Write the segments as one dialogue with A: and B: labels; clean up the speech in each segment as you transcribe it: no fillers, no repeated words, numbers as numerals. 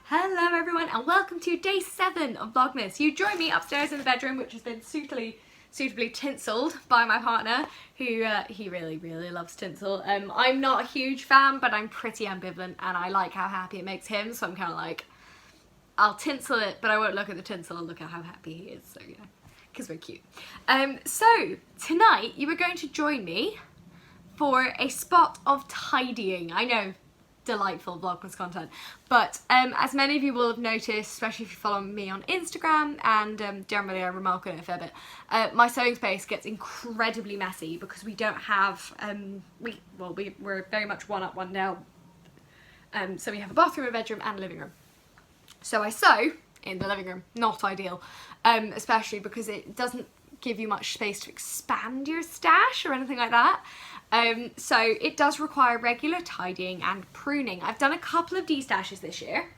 A: Hello everyone and welcome to day 7 of Vlogmas. You join me upstairs in the bedroom, which has been suitably tinselled by my partner, who he really loves tinsel. I'm not a huge fan, but I'm pretty ambivalent and I like how happy it makes him, so I'm kind of like, I'll tinsel it, but I won't look at the tinsel, I'll look at how happy he is, so you know, because we're cute. So tonight you are going to join me for a spot of tidying. I know, delightful Vlogmas content, but as many of you will have noticed, especially if you follow me on Instagram, and generally I remark on it a fair bit, my sewing space gets incredibly messy because we don't have, we're very much one up, one down, so we have a bathroom, a bedroom and a living room. So I sew in the living room, not ideal, especially because it doesn't give you much space to expand your stash or anything like that. So it does require regular tidying and pruning. I've done a couple of destashes this year.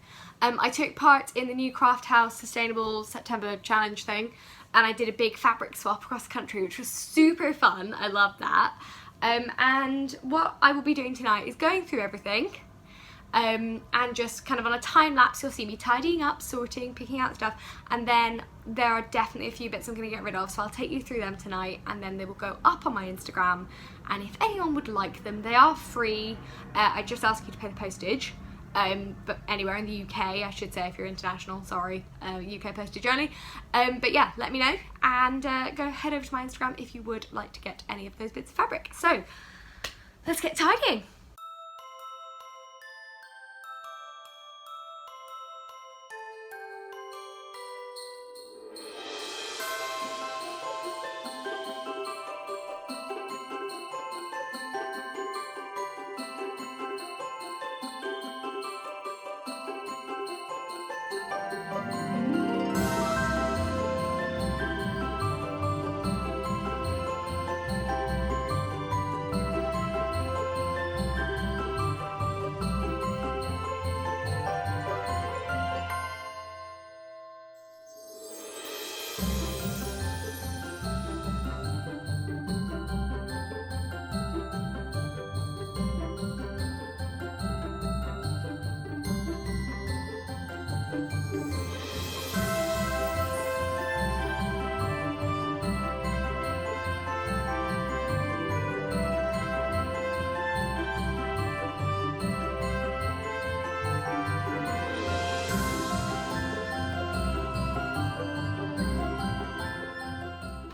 A: I took part in the new Craft House Sustainable September Challenge thing, and I did a big fabric swap across the country, which was super fun. I loved that. And what I will be doing tonight is going through everything, and just kind of on a time lapse you'll see me tidying up, sorting, picking out stuff, and then there are definitely a few bits I'm going to get rid of, so I'll take you through them tonight and then they will go up on my Instagram, and if anyone would like them, they are free. I just ask you to pay the postage, but anywhere in the UK, I should say, if you're international, sorry, UK postage only. But yeah, let me know, and go head over to my Instagram if you would like to get any of those bits of fabric. So let's get tidying.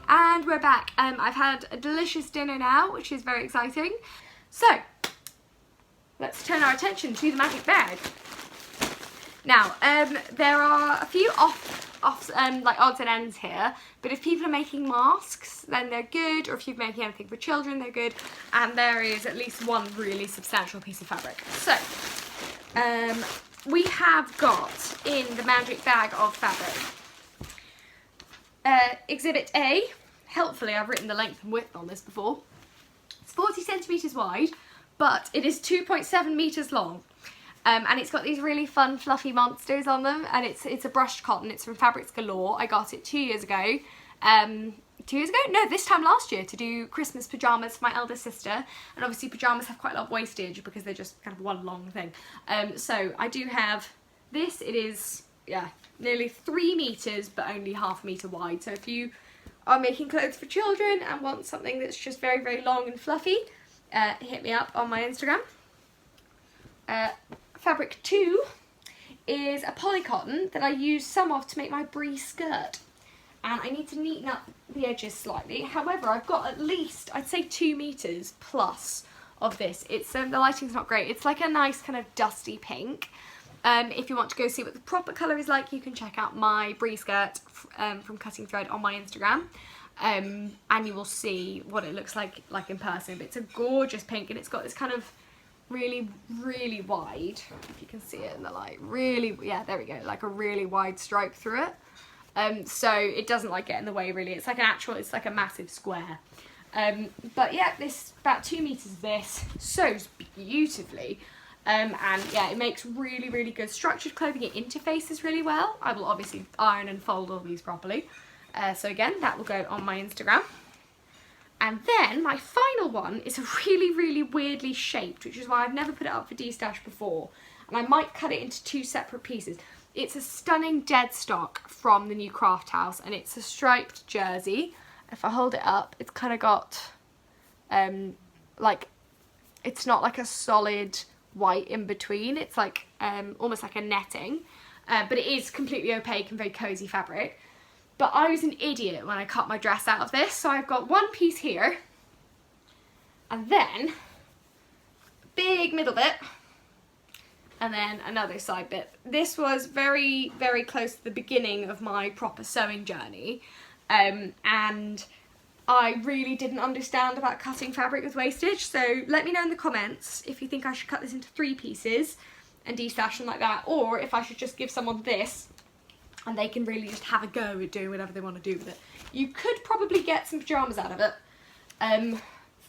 A: And we're back. I've had a delicious dinner now, which is very exciting. So let's turn our attention to the magic bag. Now, there are a few like odds and ends here, but if people are making masks, then they're good, or if you're making anything for children, they're good, and there is at least one really substantial piece of fabric. So, we have got in the magic bag of fabric, Exhibit A. Helpfully, I've written the length and width on this before. It's 40 centimetres wide, but it is 2.7 metres long. And it's got these really fun fluffy monsters on them, and it's a brushed cotton. It's from Fabrics Galore. I got it 2 years ago. 2 years ago? No, this time last year, to do Christmas pyjamas for my eldest sister. And obviously pyjamas have quite a lot of wastage because they're just kind of one long thing. So I do have this. It is, yeah, nearly 3 metres, but only half a metre wide. So if you are making clothes for children and want something that's just very long and fluffy, hit me up on my Instagram. Fabric 2 is a poly cotton that I use some of to make my brie skirt, and I need to neaten up the edges slightly. However, I've got at least, I'd say, 2 metres plus of this. It's the lighting's not great. It's like a nice kind of dusty pink. If you want to go see what the proper colour is like, you can check out my brie skirt from Cutting Thread on my Instagram, and you will see what it looks like in person. But it's a gorgeous pink, and it's got this kind of really wide, if you can see it in the light, really, yeah, there we go, like a really wide stripe through it, so it doesn't like get in the way really. It's like it's like a massive square, but yeah, this about 2 metres of this sews beautifully, and yeah, it makes really good structured clothing. It interfaces really well. I will obviously iron and fold all these properly, so again, that will go on my Instagram. And then my final one is a really weirdly shaped, which is why I've never put it up for Destash before. and I might cut it into 2 separate pieces. It's a stunning dead stock from the new Craft House, and it's a striped jersey. If I hold it up, it's kind of got like, it's not like a solid white in between, it's like almost like a netting, but it is completely opaque and very cozy fabric. But I was an idiot when I cut my dress out of this, so I've got one piece here, and then a big middle bit, and then another side bit. This was very, very close to the beginning of my proper sewing journey, and I really didn't understand about cutting fabric with wastage, so let me know in the comments if you think I should cut this into 3 pieces and destash them like that, or if I should just give someone this and they can really just have a go at doing whatever they want to do with it. You could probably get some pyjamas out of it,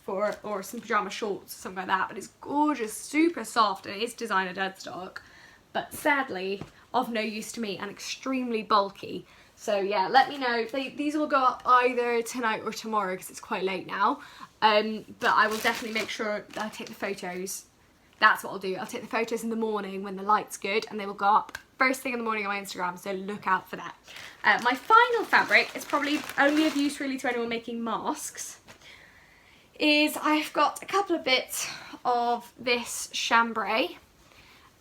A: or some pyjama shorts or something like that, but it's gorgeous, super soft, and it is designer dead stock, but sadly of no use to me and extremely bulky. So yeah, let me know. These will go up either tonight or tomorrow because it's quite late now, but I will definitely make sure that I take the photos. That's what I'll do. I'll take the photos in the morning when the light's good, and they will go up first thing in the morning on my Instagram, so look out for that. My final fabric is probably only of use really to anyone making masks, is I've got a couple of bits of this chambray.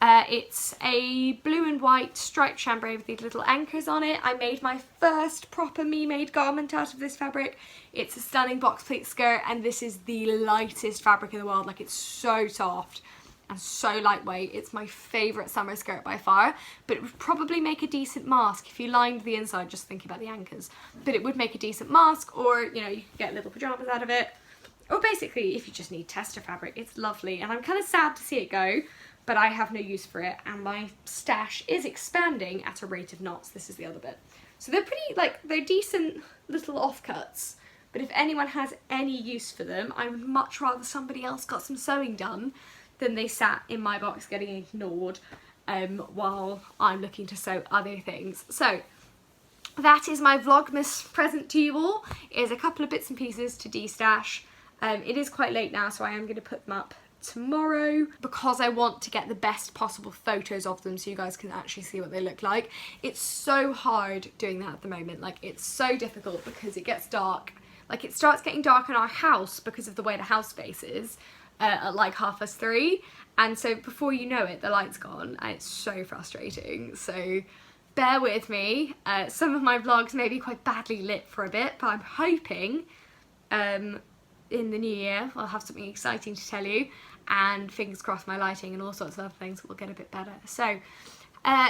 A: It's a blue and white striped chambray with these little anchors on it. I made my first proper me-made garment out of this fabric. It's a stunning box pleat skirt, and this is the lightest fabric in the world. Like, it's so soft and so lightweight. It's my favourite summer skirt by far, but it would probably make a decent mask if you lined the inside, just thinking about the anchors. But it would make a decent mask, or, you know, you could get little pyjamas out of it. Or basically, if you just need tester fabric, it's lovely. And I'm kind of sad to see it go, but I have no use for it, and my stash is expanding at a rate of knots. This is the other bit. So they're pretty, like, they're decent little offcuts, but if anyone has any use for them, I would much rather somebody else got some sewing done than they sat in my box getting ignored while I'm looking to sew other things. So that is my Vlogmas present to you all, is a couple of bits and pieces to destash. It is quite late now, so I am going to put them up tomorrow because I want to get the best possible photos of them so you guys can actually see what they look like. It's so hard doing that at the moment. Like, it's so difficult because it gets dark. Like, it starts getting dark in our house because of the way the house space is at like 3:30, and so before you know it, the light's gone, and it's so frustrating. So bear with me. Some of my vlogs may be quite badly lit for a bit, but I'm hoping in the new year I'll have something exciting to tell you, and fingers crossed my lighting and all sorts of other things will get a bit better. So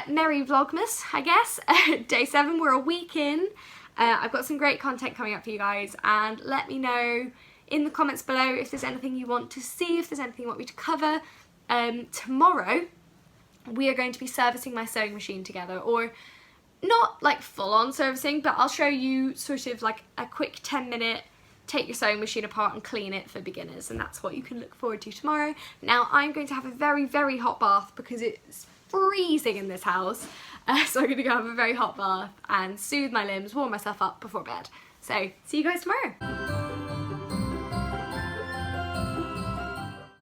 A: merry Vlogmas, I guess. Day 7, we're a week in. I've got some great content coming up for you guys, and let me know in the comments below if there's anything you want to see, if there's anything you want me to cover. Tomorrow we are going to be servicing my sewing machine together, or not like full-on servicing, but I'll show you sort of like a quick 10-minute take your sewing machine apart and clean it for beginners, and that's what you can look forward to tomorrow. Now I'm going to have a very, very hot bath because it's freezing in this house, so I'm going to go have a very hot bath and soothe my limbs, warm myself up before bed. So see you guys tomorrow.